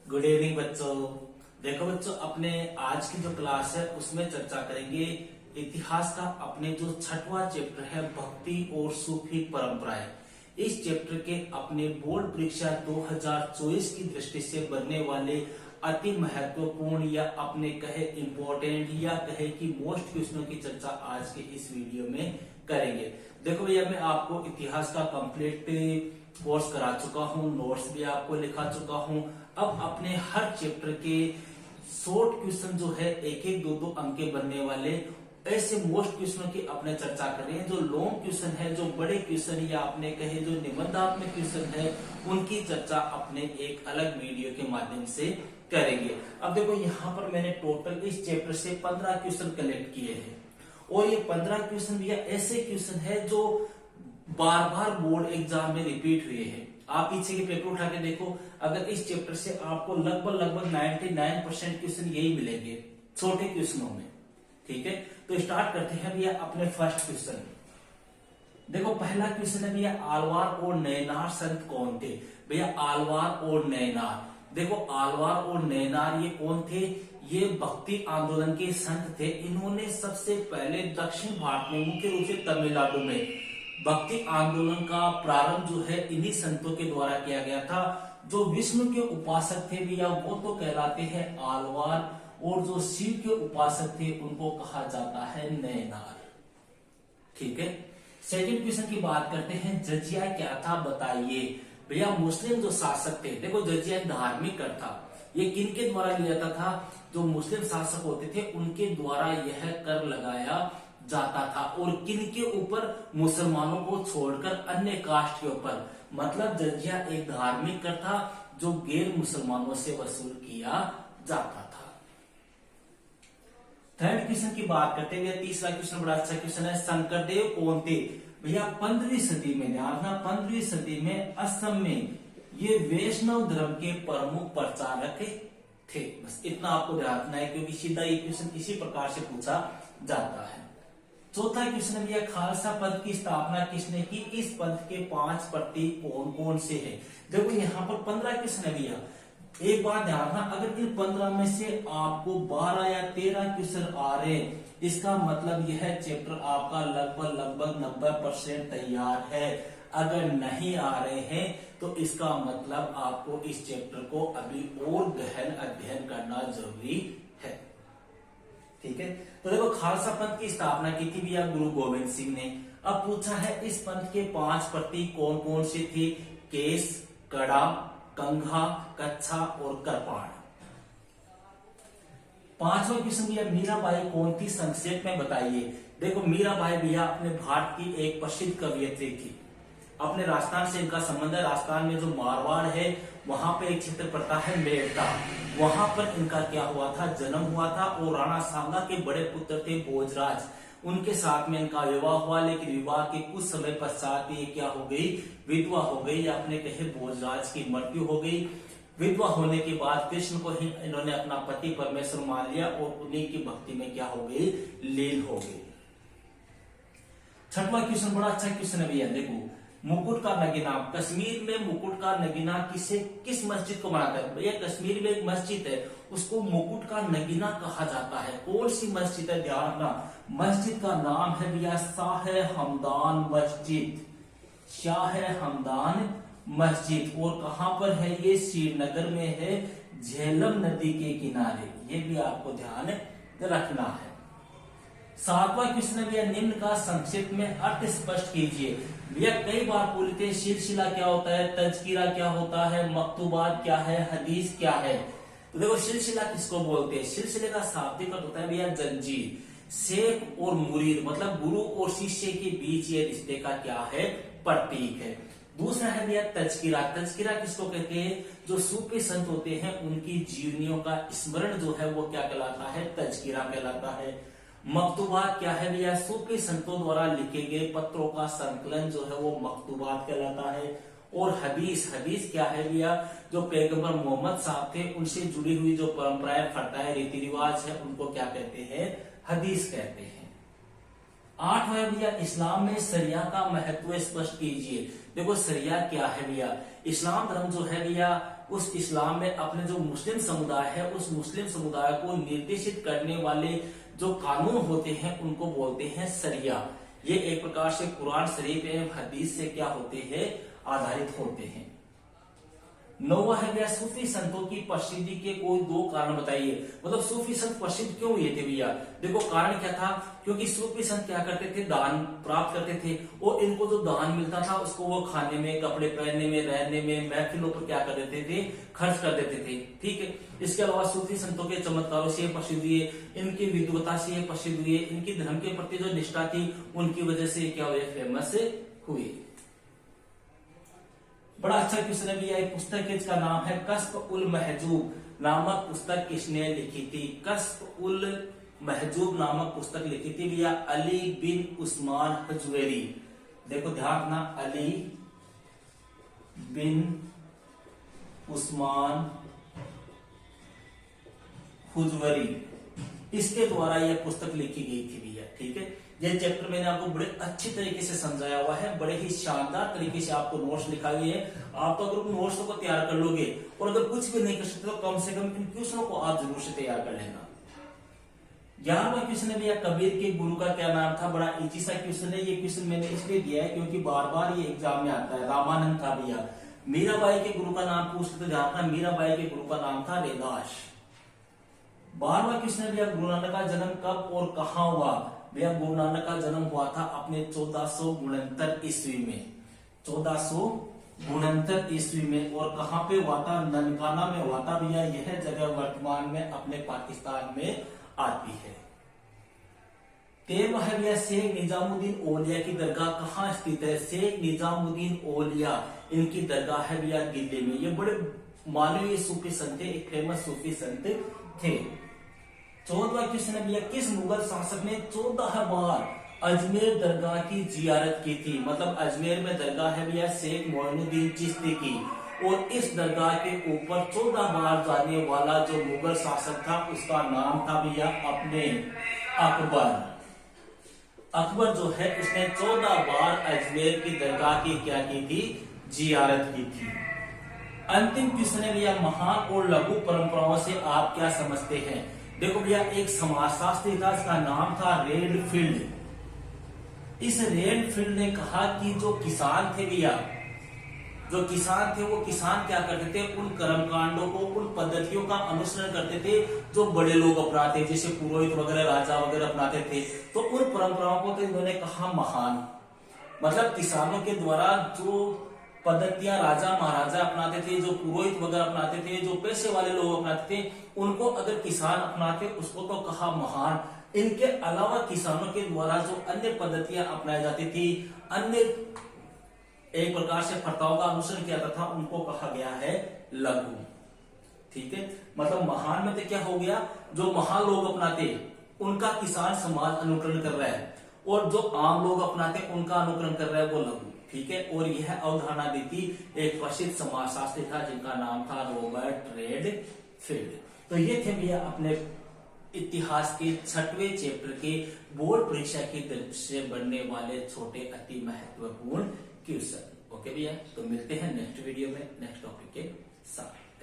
Good evening बच्चों। देखो बच्चों, अपने आज की जो क्लास है उसमें चर्चा करेंगे इतिहास का अपने जो छठवां चैप्टर है भक्ति और सूफी परंपराएं। इस चैप्टर के अपने बोर्ड परीक्षा 2024 की दृष्टि से बनने वाले अति महत्वपूर्ण या अपने कहे इम्पोर्टेंट या कहे कि मोस्ट क्वेश्चनों की चर्चा आज के इस वीडियो में करेंगे। देखो भैया, मैं आपको इतिहास का कंप्लीट कोर्स करा चुका हूँ, नोट्स भी आपको लिखा चुका हूँ। अब अपने हर चैप्टर के शॉर्ट क्वेश्चन जो है एक एक दो दो अंक के बनने वाले ऐसे मोस्ट क्वेश्चनों की अपने चर्चा कर रहे हैं। जो लॉन्ग क्वेश्चन है, जो बड़े क्वेश्चन या आपने कहे जो निबंधात्मक क्वेश्चन है, उनकी चर्चा अपने एक अलग वीडियो के माध्यम से करेंगे। अब देखो, यहाँ पर मैंने टोटल इस चैप्टर से 15 क्वेश्चन कलेक्ट किए हैं और ये 15 क्वेश्चन भैया ऐसे क्वेश्चन है जो बार बार बोर्ड एग्जाम में रिपीट हुए हैं। आप पीछे के पेपर उठा के देखो, अगर इस चैप्टर से आपको लगभग 99% क्वेश्चन यही मिलेंगे छोटे क्वेश्चनों में। ठीक है, तो स्टार्ट करते हैं भैया अपने फर्स्ट क्वेश्चन। देखो, पहला क्वेश्चन है भैया, आलवार और नैनार संत कौन थे? भैया आलवार और नैनार, देखो आलवार और नैनार ये कौन थे? ये भक्ति आंदोलन के संत थे। इन्होंने सबसे पहले दक्षिण भारत में, मुख्य रूप से तमिलनाडु में, भक्ति आंदोलन का प्रारंभ जो है इन्हीं संतों के द्वारा किया गया था। जो विष्णु के उपासक थे भैया वो तो कहलाते हैं आलवार, और जो शिव के उपासक थे उनको कहा जाता है नैनार। ठीक है, सेकंड क्वेश्चन की बात करते हैं, जजिया क्या था बताइए? भैया मुस्लिम जो शासक थे, देखो जजिया धार्मिक कर था। ये किनके द्वारा लिया जाता था? जो मुस्लिम शासक होते थे उनके द्वारा यह कर लगाया जाता था। और किनके ऊपर? मुसलमानों को छोड़कर अन्य कास्ट के ऊपर। मतलब जजिया एक धार्मिक कर था जो गैर मुसलमानों से वसूल किया जाता था। थर्ड क्वेश्चन की बात करते हैं, तीसरा क्वेश्चन बड़ा अच्छा क्वेश्चन है, शंकरदेव कौन थे? भैया 15वीं सदी में, ध्यान रखना 15वीं सदी में असम में ये वैष्णव धर्म के प्रमुख प्रचारक थे। बस इतना आपको ध्यान रखना है क्योंकि सीधा ये क्वेश्चन इसी प्रकार से पूछा जाता है। चौथा क्वेश्चन भैया, खालसा पंथ की स्थापना किसने की? इस पंथ के 5 प्रतीक कौन कौन से हैं? देखो यहाँ पर 15 क्वेश्चन है भैया। एक बात ध्यान रखना, अगर इन 15 में से आपको 12 या 13 क्वेश्चन आ रहे हैं, इसका मतलब यह चैप्टर आपका लगभग 90% तैयार है। अगर नहीं आ रहे हैं तो इसका मतलब आपको इस चैप्टर को अभी और गहन अध्ययन करना जरूरी है। ठीक है, तो देखो खालसा पंथ की स्थापना की थी भैया गुरु गोविंद सिंह ने। अब पूछा है इस पंथ के 5 प्रतीक कौन कौन से थे? केस, कड़ा, कंघा, कच्छा और करपाण। पांचवा क्वेश्चन भैया, मीराबाई कौन थी? संक्षेप में बताइए। देखो मीराबाई भैया अपने भारत की एक प्रसिद्ध कवयित्री थी। अपने राजस्थान से इनका संबंध है। राजस्थान में जो मारवाड़ है वहां पे एक क्षेत्र पड़ता है मेड़ता, वहां पर इनका क्या हुआ था? जन्म हुआ था। और राणा सांगा के बड़े पुत्र थे भोजराज, उनके साथ में इनका विवाह हुआ। लेकिन विवाह के कुछ समय पश्चात ये क्या हो गई? विधवा हो गई, या अपने कहे भोजराज की मृत्यु हो गई। विधवा होने के बाद कृष्ण को ही इन्होंने अपना पति परमेश्वर मान लिया और उन्हीं की भक्ति में क्या हो गई? लीन हो गई। छठवां क्वेश्चन बड़ा अच्छा क्वेश्चन है भैया। देखो, मुकुट का नगीना, कश्मीर में मुकुट का नगीना किस मस्जिद को बनाता है? भैया कश्मीर में एक मस्जिद है, उसको मुकुट का नगीना कहा जाता है। कौन सी मस्जिद है? ध्यान रखना, मस्जिद का नाम है भैया शाह हमदान मस्जिद। शाह हमदान मस्जिद। और कहां पर है ये? श्रीनगर में है, झेलम नदी के किनारे। ये भी आपको ध्यान रखना है। सातवां क्वेश्चन है भैया, निम्न का संक्षिप्त में अर्थ स्पष्ट कीजिए। भैया कई बार बोलते हैं सिलसिला क्या होता है, तज़किरा क्या होता है, मकतूबात क्या है, हदीस क्या है। तो देखो सिलसिला किसको बोलते हैं? सिलसिले का शाब्दिक अर्थ होता है भैया जंजीर। शेख और मुरीद मतलब गुरु और शिष्य के बीच ये रिश्ते का क्या है? प्रतीक है। दूसरा है भैया तज़किरा। तज़किरा किसको कहते हैं? जो सूफी संत होते हैं उनकी जीवनियों का स्मरण जो है वो क्या कहलाता है? तज़किरा कहलाता है। मकतूबात क्या है भैया? सूफी संतों द्वारा लिखे गए पत्रों का संकलन जो है वो मकतूबात कहलाता है। और हदीस, हदीस क्या है भैया? जो पैगंबर मोहम्मद साहब थे उनसे जुड़ी हुई जो परंपराएं, फटाए, रीति रिवाज है उनको क्या कहते हैं? हदीस कहते हैं। 8 है भैया, इस्लाम में शरिया का महत्व स्पष्ट कीजिए। देखो शरिया क्या है भैया? इस्लाम धर्म जो है भैया उस इस्लाम में अपने जो मुस्लिम समुदाय है उस मुस्लिम समुदाय को निर्देशित करने वाले जो कानून होते हैं उनको बोलते हैं शरिया। ये एक प्रकार से कुरान शरीफ एवं हदीस से क्या होते हैं, आधारित होते हैं। नौवा है भैया सूफी संतों की प्रसिद्धि के कोई दो कारण बताइए। मतलब सूफी संत प्रसिद्ध क्यों हुए थे भैया? देखो कारण क्या था, क्योंकि सूफी संत क्या करते थे, दान प्राप्त करते थे और इनको जो दान मिलता था उसको वो खाने में, कपड़े पहनने में, रहने में, महफिलों पर क्या कर देते थे, खर्च कर देते थे। ठीक है, इसके अलावा सूफी संतों के चमत्कारों से प्रसिद्ध हुए, इनकी विद्वता से प्रसिद्ध हुए, इनकी धर्म के प्रति जो निष्ठा थी उनकी वजह से क्या हुए, फेमस हुए। बड़ा अच्छा क्वेश्चन है भैया। पुस्तक इसका नाम है कश्फ उल महजूब नामक पुस्तक किसने लिखी थी? कश्फ उल महजूब नामक पुस्तक लिखी थी भैया अली बिन उस्मान हजवेरी। देखो ध्यान रखना, अली बिन उस्मान हुजवरी, इसके द्वारा यह पुस्तक लिखी गई थी भैया। ठीक है, यह चैप्टर मैंने आपको बड़े अच्छी तरीके से समझाया हुआ है, बड़े ही शानदार तरीके से आपको नोट्स लिखाए हुए हैं। आप तो अगर नोट्स को तैयार कर लोगे और अगर कुछ भी नहीं कर सकते तो कम से कम इन क्वेश्चनों को आप जरूर से तैयार कर लेना। 11वां क्वेश्चन है भैया कबीर के गुरु का क्या नाम था? बड़ा इजी सा क्वेश्चन है। ये क्वेश्चन मैंने इसलिए दिया है क्योंकि बार बार ये एग्जाम में आता है। रामानंद था भैया। मीराबाई के गुरु का नाम पूछते तो ध्यान रखना, मीराबाई के गुरु का नाम था रैदास। 12वां क्वेश्चन है भैया गुरु नानक का जन्म कब और कहां हुआ? भैया गुरु नानक का जन्म हुआ था अपने 1469 ईस्वी में, 1469 ईस्वी में। और कहां पे हुआ था? ननकाना में हुआ था भैया। यह जगह वर्तमान में अपने पाकिस्तान में आती है। 13वां है भैया शेख निजामुद्दीन औलिया की दरगाह कहां स्थित है? शेख निजामुद्दीन औलिया इनकी दरगाह है भैया दिल्ली में। ये बड़े मानवीय सूफी संत थे, एक फेमस सूफी संत थे। 14वां क्वेश्चन है भैया किस मुगल शासक ने 14 बार अजमेर दरगाह की जियारत की थी? मतलब अजमेर में दरगाह है भैया शेख मोइनुद्दीन चिश्ती की, और इस दरगाह के ऊपर 14 बार जाने वाला जो मुगल शासक था उसका नाम था भैया अपने अकबर। अकबर जो है उसने 14 बार अजमेर की दरगाह की क्या की थी? जियारत की थी। अंतिम क्वेश्चन है भैया महान और लघु परंपराओं से आप क्या समझते हैं? देखो भैया एक समाजशास्त्री था, इसका नाम था रेडफील्ड। इस रेडफील्ड ने कहा कि जो किसान थे भैया, जो किसान थे वो किसान क्या करते थे, उन कर्मकांडों को, उन पद्धतियों का अनुसरण करते थे जो बड़े लोग अपनाते, जैसे पुरोहित वगैरह, राजा वगैरह अपनाते थे। तो उन परंपराओं को तो इन्होंने कहा महान। मतलब किसानों के द्वारा जो पद्धतियां राजा महाराजा अपनाते थे, जो पुरोहित वगैरह अपनाते थे, जो पैसे वाले लोग अपनाते थे, उनको अगर किसान अपनाते उसको तो कहा महान। इनके अलावा किसानों के द्वारा जो अन्य पद्धतियां अपनाई जाती थी, अन्य एक प्रकार से प्रथाओं का अनुसरण किया जाता था, उनको कहा गया है लघु। ठीक है, मतलब महान में तो क्या हो गया, जो महान लोग अपनाते उनका किसान समाज अनुकरण कर रहा है, और जो आम लोग अपनाते उनका अनुकरण कर रहा है वो लघु। ठीक है, और यह अवधारणा दी थी एक प्रसिद्ध समाजशास्त्री था जिनका नाम था रॉबर्ट रेडफील्ड। तो ये थे भैया अपने इतिहास के 6वें चैप्टर के बोर्ड परीक्षा की दृष्टि से बनने वाले छोटे अति महत्वपूर्ण क्वेश्चन। ओके भैया, तो मिलते हैं नेक्स्ट वीडियो में नेक्स्ट टॉपिक के साथ।